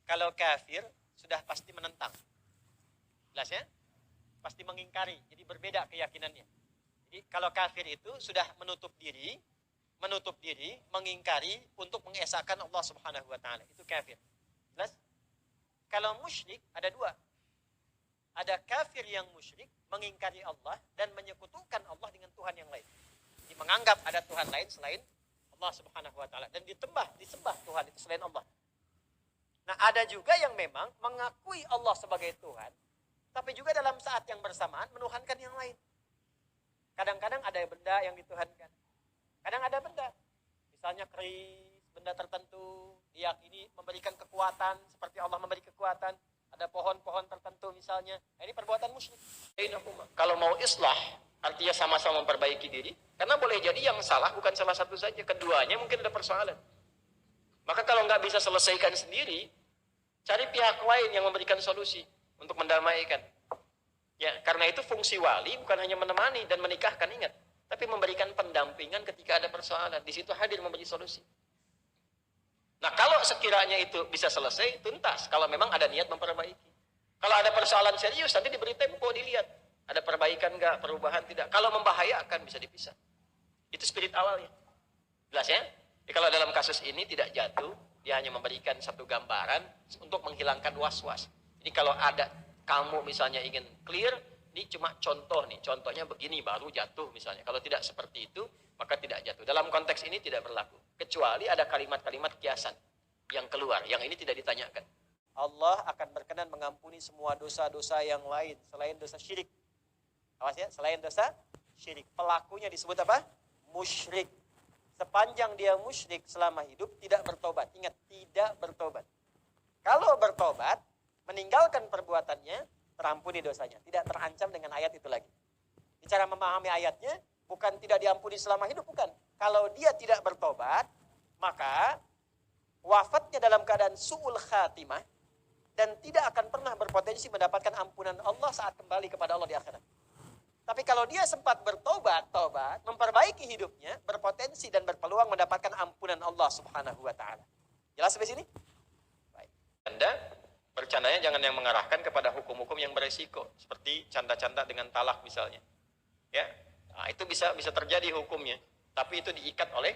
Kalau kafir sudah pasti menentang. Jelas ya? Pasti mengingkari. Jadi berbeda keyakinannya. Jadi kalau kafir itu sudah menutup diri, mengingkari untuk mengesahkan Allah Subhanahu wa taala. Itu kafir. Jelas? Kalau musyrik ada dua. Ada kafir yang musyrik, mengingkari Allah dan menyekutukan Allah dengan Tuhan yang lain. Jadi menganggap ada Tuhan lain selain Allah Subhanahu wa taala dan disembah Tuhan itu selain Allah. Nah, ada juga yang memang mengakui Allah sebagai Tuhan, tapi juga dalam saat yang bersamaan menuhankan yang lain. Kadang-kadang ada benda yang dituhankan. Kadang ada benda, misalnya keris, benda tertentu, diyakini memberikan kekuatan seperti Allah memberi kekuatan. Ada pohon-pohon tertentu misalnya. Nah, ini perbuatan musyrik. Kalau mau islah, artinya sama-sama memperbaiki diri. Karena boleh jadi yang salah bukan salah satu saja. Keduanya mungkin ada persoalan. Maka kalau nggak bisa selesaikan sendiri, cari pihak lain yang memberikan solusi untuk mendamaikan. Ya, karena itu fungsi wali bukan hanya menemani dan menikahkan, ingat. Tapi memberikan pendampingan ketika ada persoalan. Di situ hadir memberi solusi. Nah, kalau sekiranya itu bisa selesai, tuntas. Kalau memang ada niat memperbaiki. Kalau ada persoalan serius, nanti diberi tempo, dilihat. Ada perbaikan enggak, perubahan tidak. Kalau membahayakan, bisa dipisah. Itu spirit awalnya. Jelas ya? Jadi kalau dalam kasus ini tidak jatuh, dia hanya memberikan satu gambaran untuk menghilangkan was-was. Jadi kalau ada kamu misalnya ingin clear, ini cuma contoh nih. Contohnya begini, baru jatuh misalnya. Kalau tidak seperti itu, maka tidak jatuh. Dalam konteks ini tidak berlaku. Kecuali ada kalimat-kalimat kiasan yang keluar, yang ini tidak ditanyakan. Allah akan berkenan mengampuni semua dosa-dosa yang lain selain dosa syirik. Awas ya, selain dosa syirik. Pelakunya disebut apa? Musyrik. Sepanjang dia musyrik selama hidup tidak bertobat. Ingat, tidak bertobat. Kalau bertobat, meninggalkan perbuatannya, terampuni dosanya. Tidak terancam dengan ayat itu lagi. Cara memahami ayatnya, bukan tidak diampuni selama hidup, bukan. Kalau dia tidak bertobat, maka wafatnya dalam keadaan su'ul khatimah dan tidak akan pernah berpotensi mendapatkan ampunan Allah saat kembali kepada Allah di akhirat. Tapi kalau dia sempat bertobat, memperbaiki hidupnya, berpotensi dan berpeluang mendapatkan ampunan Allah Subhanahu wa taala. Jelas sampai sini? Baik. Anda bercandanya jangan yang mengarahkan kepada hukum-hukum yang beresiko, seperti canda-canda dengan talak misalnya. Ya. Nah, itu bisa terjadi hukumnya, tapi itu diikat oleh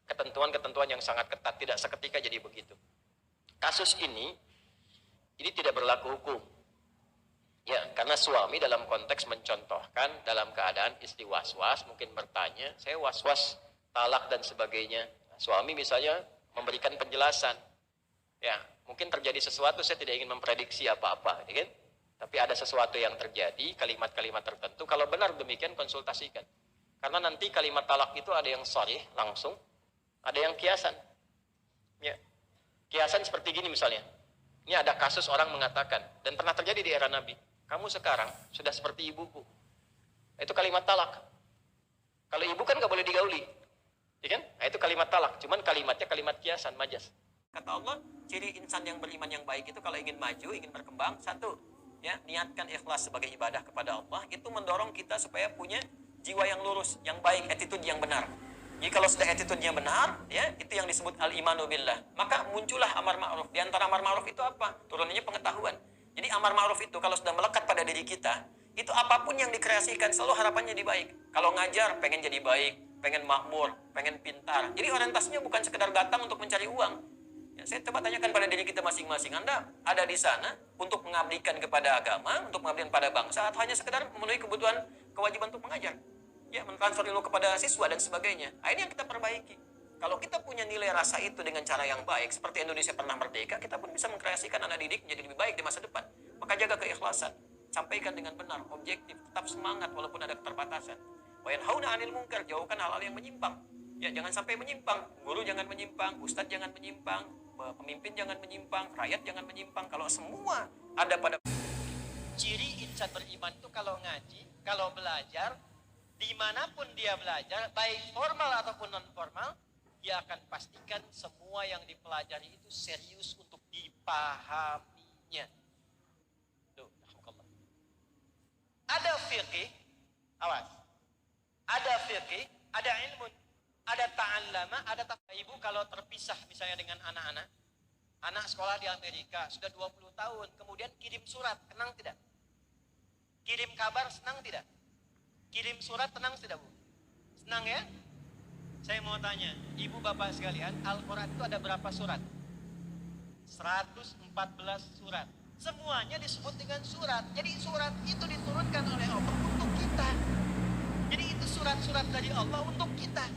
ketentuan-ketentuan yang sangat ketat, tidak seketika jadi begitu. Kasus ini tidak berlaku hukum. Ya, karena suami dalam konteks mencontohkan dalam keadaan istri was-was, mungkin bertanya, saya was-was talak dan sebagainya. Suami misalnya memberikan penjelasan. Ya, mungkin terjadi sesuatu, saya tidak ingin memprediksi apa-apa, ya kan? Tapi ada sesuatu yang terjadi, kalimat-kalimat tertentu. Kalau benar demikian, konsultasikan. Karena nanti kalimat talak itu ada yang sharih langsung, ada yang kiasan. Ya. Kiasan seperti gini misalnya. Ini ada kasus orang mengatakan, dan pernah terjadi di era Nabi. Kamu sekarang sudah seperti ibuku. Itu kalimat talak. Kalau ibu kan nggak boleh digauli. Ya kan? Nah, itu kalimat talak. Cuman kalimatnya kalimat kiasan, majas. Kata Allah, ciri insan yang beriman yang baik itu kalau ingin maju, ingin berkembang, satu, ya, niatkan ikhlas sebagai ibadah kepada Allah, itu mendorong kita supaya punya jiwa yang lurus, yang baik, attitude yang benar. Jadi kalau sudah attitude-nya benar, ya, itu yang disebut al-imanu billah. Maka muncullah amar ma'ruf. Di antara amar ma'ruf itu apa? Turunannya pengetahuan. Jadi amar ma'ruf itu kalau sudah melekat pada diri kita, itu apapun yang dikreasikan selalu harapannya jadi baik. Kalau ngajar pengen jadi baik, pengen makmur, pengen pintar. Jadi orientasinya bukan sekedar datang untuk mencari uang. Ya, saya coba tanyakan pada diri kita masing-masing. Anda ada di sana untuk mengabdikan kepada agama, untuk mengabdikan pada bangsa, atau hanya sekedar memenuhi kebutuhan kewajiban untuk mengajar? Ya, mentransfer ilmu kepada siswa dan sebagainya. Nah, ini yang kita perbaiki. Kalau kita punya nilai rasa itu dengan cara yang baik, seperti Indonesia pernah merdeka, kita pun bisa mengkreasikan anak didik menjadi lebih baik di masa depan. Maka jaga keikhlasan, sampaikan dengan benar, objektif, tetap semangat walaupun ada keterbatasan. Wa yanhauna 'anil munkar, jauhkan hal-hal yang menyimpang. Ya, jangan sampai menyimpang. Guru jangan menyimpang, ustadz jangan menyimpang, pemimpin jangan menyimpang, rakyat jangan menyimpang. Kalau semua ada pada ciri insan beriman itu kalau ngaji, kalau belajar, dimanapun dia belajar, baik formal ataupun non formal, dia akan pastikan semua yang dipelajari itu serius untuk dipahaminya. Tuh, ada fikih, awas. Ada fikih, ada ilmu, ada ta'allama, ada ibu kalau terpisah misalnya dengan anak-anak, Anak sekolah di Amerika sudah 20 tahun, kemudian kirim surat, tenang tidak? Kirim kabar, senang tidak? Kirim surat, tenang tidak, Bu? Senang ya? Saya mau tanya, ibu bapak sekalian, Al-Quran itu ada berapa surat? 114 surat. Semuanya disebut dengan surat. Jadi surat itu diturunkan oleh Allah untuk kita. Jadi itu surat-surat dari Allah untuk kita.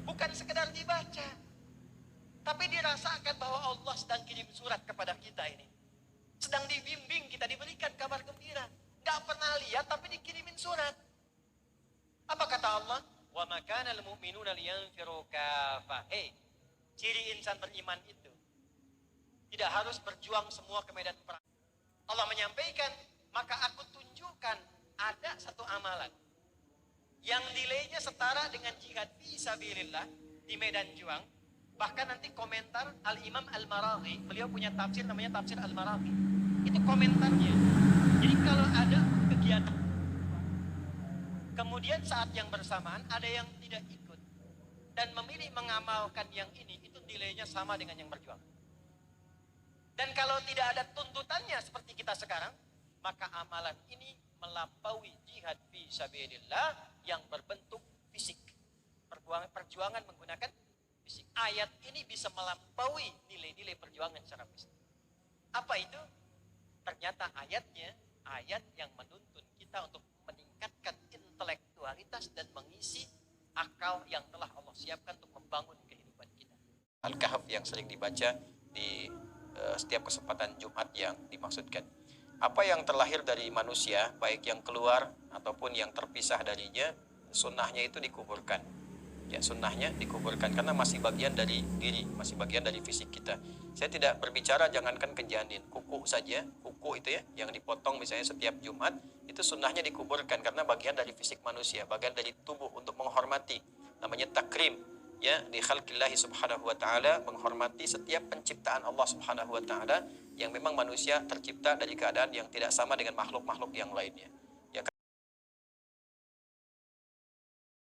Bukan sekedar dibaca. Tapi dirasakan bahwa Allah sedang kirim surat kepada kita ini. Sedang dibimbing, kita diberikan kabar gembira. Gak pernah lihat tapi dikirimin surat. Apa kata Allah? Wa ma kana al-mu'minuna liyanfiru kafah. Ciri insan beriman itu tidak harus berjuang semua ke medan perang. Allah menyampaikan, maka aku tunjukkan ada satu amalan yang nilainya setara dengan jihad fi sabilillah di medan juang. Bahkan nanti komentar Al-Imam Al-Maraghi, beliau punya tafsir namanya tafsir Al-Maraghi. Itu komentarnya. Jadi kalau ada kegiatan, kemudian saat yang bersamaan ada yang tidak ikut dan memilih mengamalkan yang ini, itu nilainya sama dengan yang berjuang. Dan kalau tidak ada tuntutannya seperti kita sekarang, maka amalan ini melampaui jihad fi sabilillah yang berbentuk fisik. Perjuangan menggunakan fisik. Ayat ini bisa melampaui nilai-nilai perjuangan secara fisik. Apa itu? Ternyata ayatnya ayat yang menuntun kita untuk meningkatkan intelektualitas dan mengisi akal yang telah Allah siapkan untuk membangun kehidupan kita. Al-Kahf yang sering dibaca di setiap kesempatan Jumat yang dimaksudkan. Apa yang terlahir dari manusia, baik yang keluar ataupun yang terpisah darinya, sunnahnya itu dikuburkan. Ya, sunnahnya dikuburkan karena masih bagian dari diri, masih bagian dari fisik kita. Saya tidak berbicara jangankan ke janin, kuku saja, kuku itu ya yang dipotong misalnya setiap Jumat, itu sunnahnya dikuburkan karena bagian dari fisik manusia, bagian dari tubuh untuk menghormati. Namanya takrim. Ya, di khalqillahi subhanahu wa ta'ala, menghormati setiap penciptaan Allah subhanahu wa ta'ala yang memang manusia tercipta dari keadaan yang tidak sama dengan makhluk-makhluk yang lainnya ya.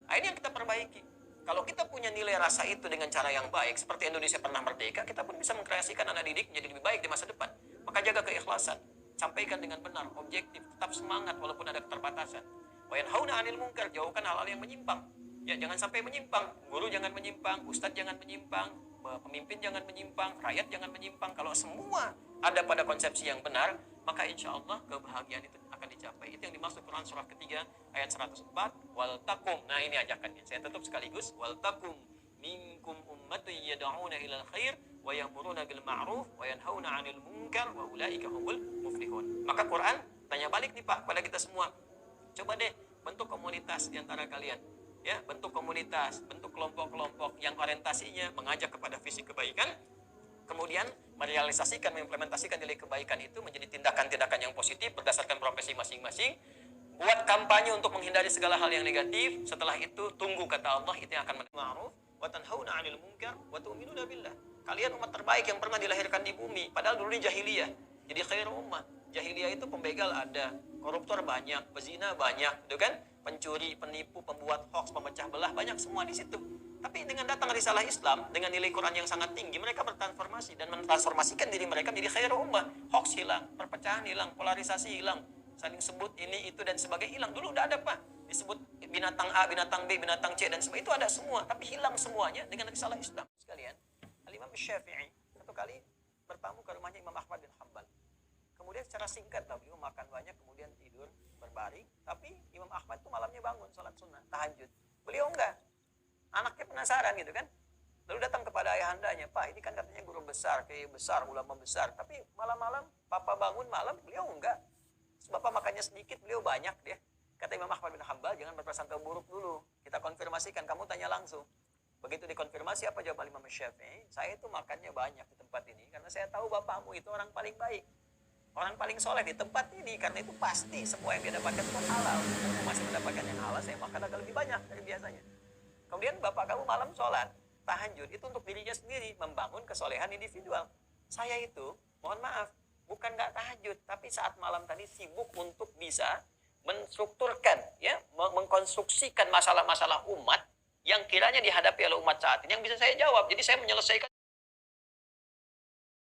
Nah, ini yang kita perbaiki. Kalau kita punya nilai rasa itu dengan cara yang baik, seperti Indonesia pernah merdeka, kita pun bisa mengkreasikan anak didik menjadi lebih baik di masa depan. Maka jaga keikhlasan, sampaikan dengan benar, objektif, tetap semangat walaupun ada keterbatasan. Wa yanhauna 'anil munkar, jauhkan hal-hal yang menyimpang. Ya, jangan sampai menyimpang. Guru jangan menyimpang, ustadz jangan menyimpang, pemimpin jangan menyimpang, rakyat jangan menyimpang. Kalau semua ada pada konsepsi yang benar, maka insya Allah kebahagiaan itu akan dicapai. Itu yang dimaksud Quran surah ketiga ayat 104. Wal takum. Nah, ini ajakannya. Saya tutup sekaligus. Wal takum minkum ummatun yad'una ilal khair wa ya'muruna bil ma'ruf wa yanhauna 'anil munkar wa ulaika humul muflihun. Maka Quran tanya balik nih Pak pada kita semua. Coba deh bentuk komunitas di antara kalian. Ya, bentuk komunitas, bentuk kelompok-kelompok yang orientasinya mengajak kepada visi kebaikan, kemudian merealisasikan, mengimplementasikan nilai kebaikan itu menjadi tindakan-tindakan yang positif berdasarkan profesi masing-masing. Buat kampanye untuk menghindari segala hal yang negatif. Setelah itu tunggu kata Allah, itu yang akan ma'ruf wa tanhauna 'anil munkar wa tu'minuna billah. Kalian umat terbaik yang pernah dilahirkan di bumi, padahal dulu di jahiliyah. Jadi khairul ummah. Jahiliyah itu pembegal ada, koruptor banyak, pezina banyak, gitu kan? Pencuri, penipu, pembuat hoax, pemecah belah, banyak semua di situ. Tapi dengan datang risalah Islam, dengan nilai Quran yang sangat tinggi, mereka bertransformasi dan mentransformasikan diri mereka menjadi khairul ummah. Hoax hilang, perpecahan hilang, polarisasi hilang, saling sebut ini, itu, dan sebagainya hilang. Dulu udah ada Pak, disebut binatang A, binatang B, binatang C, dan sebagainya, itu ada semua. Tapi hilang semuanya dengan risalah Islam. Sekalian, Al-Imam Syafi'i satu kali bertamu ke rumahnya Imam Ahmad bin Hanbal. Kemudian secara singkat, beliau makan banyak, kemudian tidur, berbaring. Tapi Imam Ahmad itu malamnya bangun, sholat sunnah, tahajud. Beliau enggak. Anaknya penasaran gitu kan. Lalu datang kepada ayahandanya, Pak, ini kan katanya guru besar, kiai besar, ulama besar. Tapi malam-malam, Papa bangun malam, beliau enggak. Bapak makannya sedikit, beliau banyak dia. Kata Imam Ahmad bin Hanbal, jangan berprasangka buruk dulu. Kita konfirmasikan, kamu tanya langsung. Begitu dikonfirmasi, apa jawaban Imam Syafi'i? Saya itu makannya banyak di tempat ini, karena saya tahu bapakmu itu orang paling baik. Orang paling soleh di tempat ini, karena itu pasti semua yang dia dapatkan itu halal. Kamu masih mendapatkan yang halal, saya makan agak lebih banyak dari biasanya. Kemudian bapak kamu malam sholat, tahajud, itu untuk dirinya sendiri, membangun kesolehan individual. Saya itu, mohon maaf, bukan nggak tahajud, tapi saat malam tadi sibuk untuk bisa menstrukturkan, ya, mengkonstruksikan masalah-masalah umat yang kiranya dihadapi oleh umat saat ini, yang bisa saya jawab. Jadi saya menyelesaikan